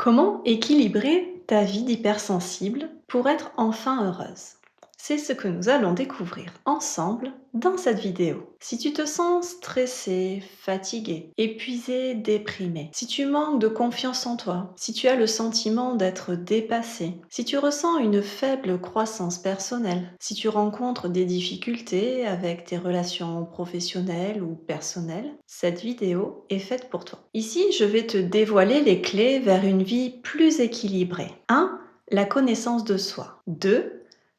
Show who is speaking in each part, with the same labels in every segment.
Speaker 1: Comment équilibrer ta vie d'hypersensible pour être enfin heureuse? C'est ce que nous allons découvrir ensemble dans cette vidéo. Si tu te sens stressé, fatigué, épuisé, déprimé, si tu manques de confiance en toi, si tu as le sentiment d'être dépassé, si tu ressens une faible croissance personnelle, si tu rencontres des difficultés avec tes relations professionnelles ou personnelles, cette vidéo est faite pour toi. Ici, je vais te dévoiler les clés vers une vie plus équilibrée. 1. La connaissance de soi. 2.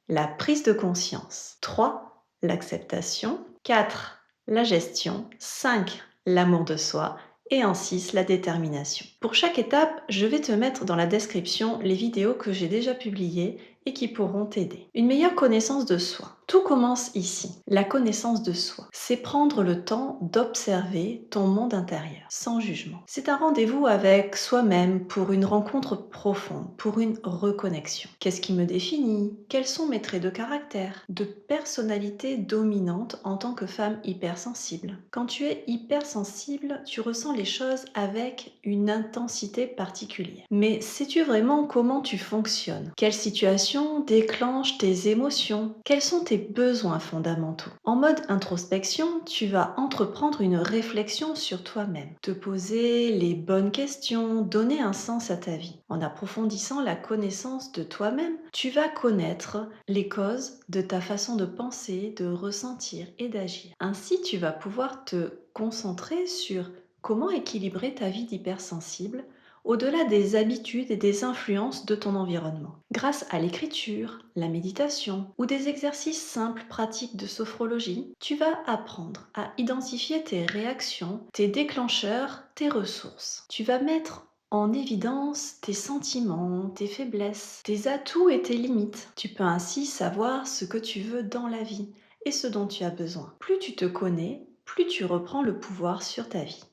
Speaker 1: La prise de conscience. 3. L'acceptation. 4. La gestion. 5. L'amour de soi. Et en 6. La détermination. Pour chaque étape, je vais te mettre dans la description les vidéos que j'ai déjà publiées et qui pourront t'aider. Une meilleure connaissance de soi. Tout commence ici. La connaissance de soi. C'est prendre le temps d'observer ton monde intérieur, sans jugement. C'est un rendez-vous avec soi-même pour une rencontre profonde, pour une reconnexion. Qu'est-ce qui me définit? Quels sont mes traits de caractère, de personnalité dominante en tant que femme hypersensible? Quand tu es hypersensible, tu ressens les choses avec une intensité particulière. Mais sais-tu vraiment comment tu fonctionnes? Quelle situation déclenche tes émotions? Quels sont tes besoins fondamentaux? En mode introspection, tu vas entreprendre une réflexion sur toi-même, te poser les bonnes questions, donner un sens à ta vie. En approfondissant la connaissance de toi-même, tu vas connaître les causes de ta façon de penser, de ressentir et d'agir. Ainsi, tu vas pouvoir te concentrer sur comment équilibrer ta vie d'hypersensible au-delà des habitudes et des influences de ton environnement. Grâce à l'écriture, la méditation ou des exercices simples pratiques de sophrologie, tu vas apprendre à identifier tes réactions, tes déclencheurs, tes ressources. Tu vas mettre en évidence tes sentiments, tes faiblesses, tes atouts et tes limites. Tu peux ainsi savoir ce que tu veux dans la vie et ce dont tu as besoin. Plus tu te connais, plus tu reprends le pouvoir sur ta vie.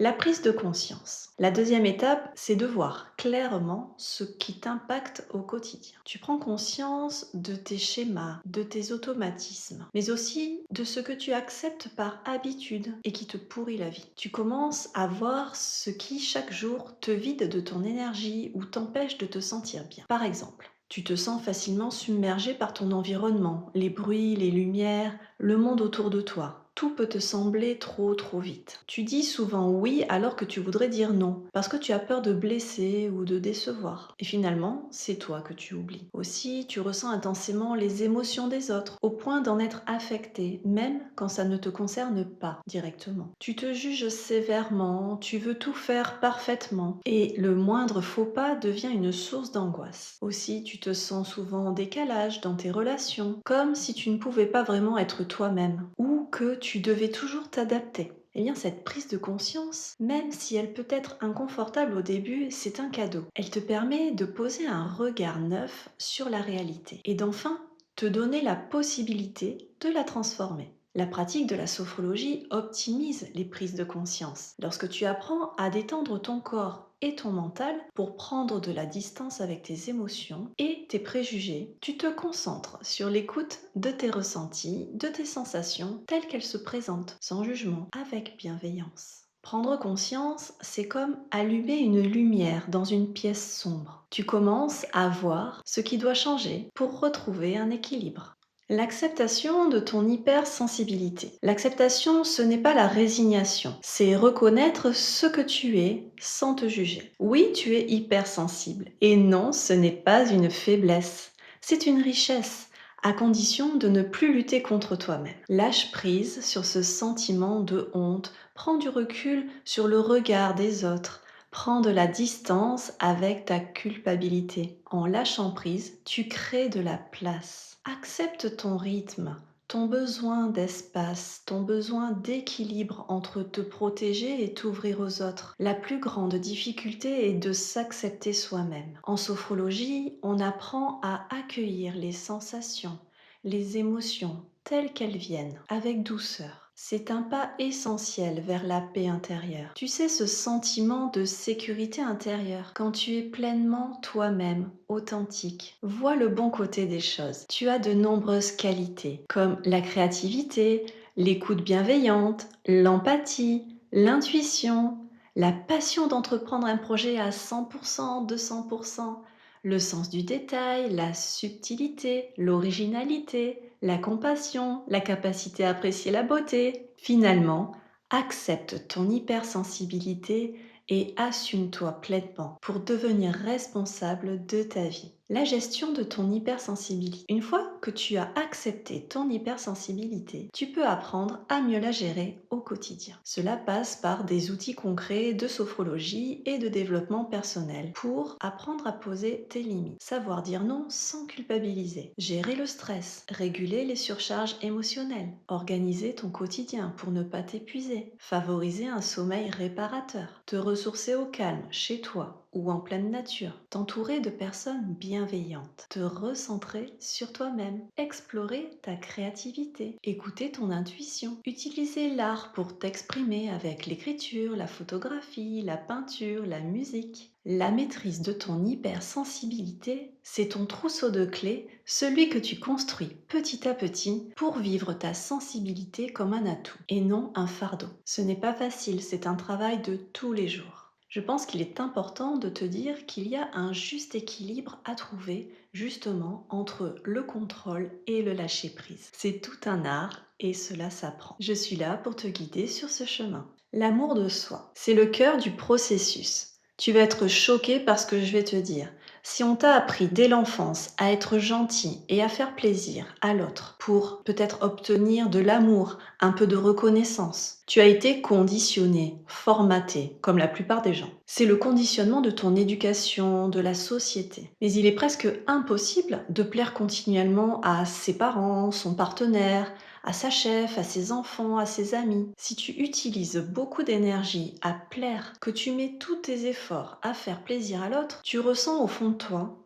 Speaker 1: La prise de conscience. La deuxième étape, c'est de voir clairement ce qui t'impacte au quotidien. Tu prends conscience de tes schémas, de tes automatismes, mais aussi de ce que tu acceptes par habitude et qui te pourrit la vie. Tu commences à voir ce qui, chaque jour, te vide de ton énergie ou t'empêche de te sentir bien. Par exemple, tu te sens facilement submergé par ton environnement, les bruits, les lumières, le monde autour de toi. Tout peut te sembler trop vite. Tu dis souvent oui alors que tu voudrais dire non, parce que tu as peur de blesser ou de décevoir. Et finalement, c'est toi que tu oublies. Aussi, tu ressens intensément les émotions des autres, au point d'en être affecté, même quand ça ne te concerne pas directement. Tu te juges sévèrement, tu veux tout faire parfaitement, et le moindre faux pas devient une source d'angoisse. Aussi, tu te sens souvent en décalage dans tes relations, comme si tu ne pouvais pas vraiment être toi-même, ou que tu devais toujours t'adapter. Eh bien, cette prise de conscience, même si elle peut être inconfortable au début, c'est un cadeau. Elle te permet de poser un regard neuf sur la réalité et d'enfin te donner la possibilité de la transformer. La pratique de la sophrologie optimise les prises de conscience. Lorsque tu apprends à détendre ton corps et ton mental pour prendre de la distance avec tes émotions et tes préjugés, tu te concentres sur l'écoute de tes ressentis, de tes sensations telles qu'elles se présentent, sans jugement, avec bienveillance. Prendre conscience, c'est comme allumer une lumière dans une pièce sombre. Tu commences à voir ce qui doit changer pour retrouver un équilibre. L'acceptation de ton hypersensibilité. L'acceptation, ce n'est pas la résignation, c'est reconnaître ce que tu es sans te juger. Oui, tu es hypersensible. Et non, ce n'est pas une faiblesse, c'est une richesse, à condition de ne plus lutter contre toi-même. Lâche prise sur ce sentiment de honte, prends du recul sur le regard des autres. Prends de la distance avec ta culpabilité. En lâchant prise, tu crées de la place. Accepte ton rythme, ton besoin d'espace, ton besoin d'équilibre entre te protéger et t'ouvrir aux autres. La plus grande difficulté est de s'accepter soi-même. En sophrologie, on apprend à accueillir les sensations, les émotions telles qu'elles viennent, avec douceur. C'est un pas essentiel vers la paix intérieure. Tu sais, ce sentiment de sécurité intérieure, quand tu es pleinement toi-même, authentique. Vois le bon côté des choses. Tu as de nombreuses qualités, comme la créativité, l'écoute bienveillante, l'empathie, l'intuition, la passion d'entreprendre un projet à 100%, 200%, le sens du détail, la subtilité, l'originalité, la compassion, la capacité à apprécier la beauté. Finalement, accepte ton hypersensibilité et assume-toi pleinement pour devenir responsable de ta vie. La gestion de ton hypersensibilité. Une fois que tu as accepté ton hypersensibilité, tu peux apprendre à mieux la gérer au quotidien. Cela passe par des outils concrets de sophrologie et de développement personnel pour apprendre à poser tes limites, savoir dire non sans culpabiliser, gérer le stress, réguler les surcharges émotionnelles, organiser ton quotidien pour ne pas t'épuiser, favoriser un sommeil réparateur, te ressourcer au calme chez toi ou en pleine nature, t'entourer de personnes bienveillantes, te recentrer sur toi-même, explorer ta créativité, écouter ton intuition, utiliser l'art pour t'exprimer avec l'écriture, la photographie, la peinture, la musique. La maîtrise de ton hypersensibilité, c'est ton trousseau de clés, celui que tu construis petit à petit pour vivre ta sensibilité comme un atout et non un fardeau. Ce n'est pas facile, c'est un travail de tous les jours. Je pense qu'il est important de te dire qu'il y a un juste équilibre à trouver justement entre le contrôle et le lâcher-prise. C'est tout un art et cela s'apprend. Je suis là pour te guider sur ce chemin. L'amour de soi, c'est le cœur du processus. Tu vas être choqué par ce que je vais te dire. Si on t'a appris dès l'enfance à être gentil et à faire plaisir à l'autre pour peut-être obtenir de l'amour, un peu de reconnaissance, tu as été conditionné, formaté, comme la plupart des gens. C'est le conditionnement de ton éducation, de la société. Mais il est presque impossible de plaire continuellement à ses parents, son partenaire, à sa chef, à ses enfants, à ses amis. Si tu utilises beaucoup d'énergie à plaire, que tu mets tous tes efforts à faire plaisir à l'autre, tu ressens au fond de toi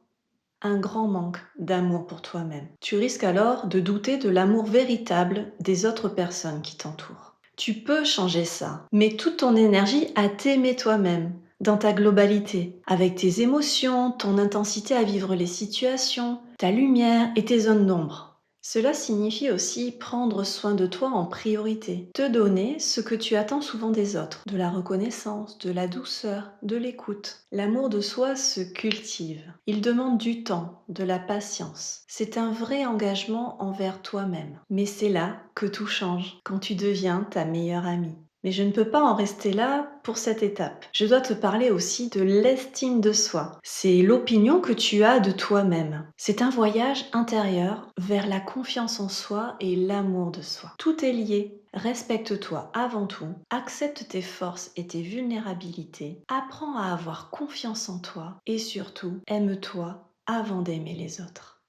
Speaker 1: un grand manque d'amour pour toi-même. Tu risques alors de douter de l'amour véritable des autres personnes qui t'entourent. Tu peux changer ça, mets toute ton énergie à t'aimer toi-même, dans ta globalité, avec tes émotions, ton intensité à vivre les situations, ta lumière et tes zones d'ombre. Cela signifie aussi prendre soin de toi en priorité, te donner ce que tu attends souvent des autres, de la reconnaissance, de la douceur, de l'écoute. L'amour de soi se cultive. Il demande du temps, de la patience. C'est un vrai engagement envers toi-même. Mais c'est là que tout change, quand tu deviens ta meilleure amie. Mais je ne peux pas en rester là pour cette étape. Je dois te parler aussi de l'estime de soi. C'est l'opinion que tu as de toi-même. C'est un voyage intérieur vers la confiance en soi et l'amour de soi. Tout est lié. Respecte-toi avant tout, accepte tes forces et tes vulnérabilités, apprends à avoir confiance en toi et surtout, aime-toi avant d'aimer les autres.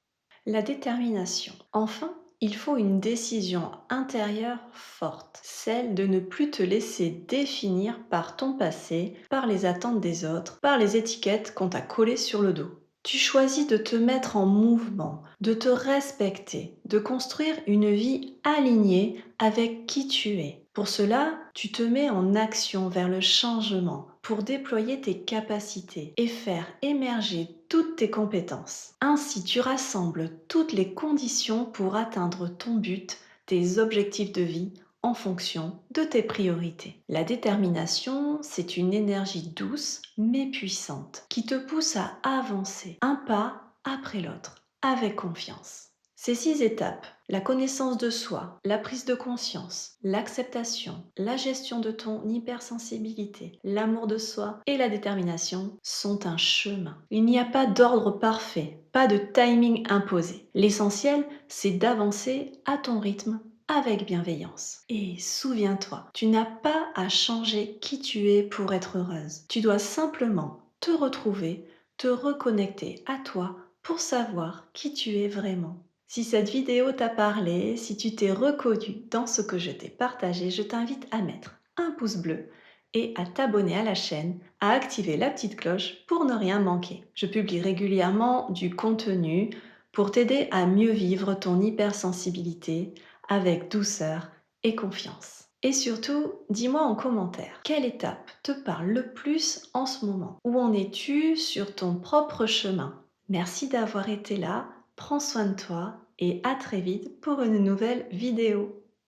Speaker 1: La détermination. Enfin, il faut une décision intérieure forte, celle de ne plus te laisser définir par ton passé, par les attentes des autres, par les étiquettes qu'on t'a collées sur le dos. Tu choisis de te mettre en mouvement, de te respecter, de construire une vie alignée avec qui tu es. Pour cela, tu te mets en action vers le changement pour déployer tes capacités et faire émerger toutes tes compétences. Ainsi, tu rassembles toutes les conditions pour atteindre ton but, tes objectifs de vie en fonction de tes priorités. La détermination, c'est une énergie douce mais puissante qui te pousse à avancer un pas après l'autre avec confiance. Ces 6 étapes, la connaissance de soi, la prise de conscience, l'acceptation, la gestion de ton hypersensibilité, l'amour de soi et la détermination, sont un chemin. Il n'y a pas d'ordre parfait, pas de timing imposé. L'essentiel, c'est d'avancer à ton rythme avec bienveillance. Et souviens-toi, tu n'as pas à changer qui tu es pour être heureuse. Tu dois simplement te retrouver, te reconnecter à toi pour savoir qui tu es vraiment. Si cette vidéo t'a parlé, si tu t'es reconnu dans ce que je t'ai partagé, je t'invite à mettre un pouce bleu et à t'abonner à la chaîne, à activer la petite cloche pour ne rien manquer. Je publie régulièrement du contenu pour t'aider à mieux vivre ton hypersensibilité avec douceur et confiance. Et surtout, dis-moi en commentaire, quelle étape te parle le plus en ce moment? Où en es-tu sur ton propre chemin? Merci d'avoir été là, prends soin de toi et à très vite pour une nouvelle vidéo.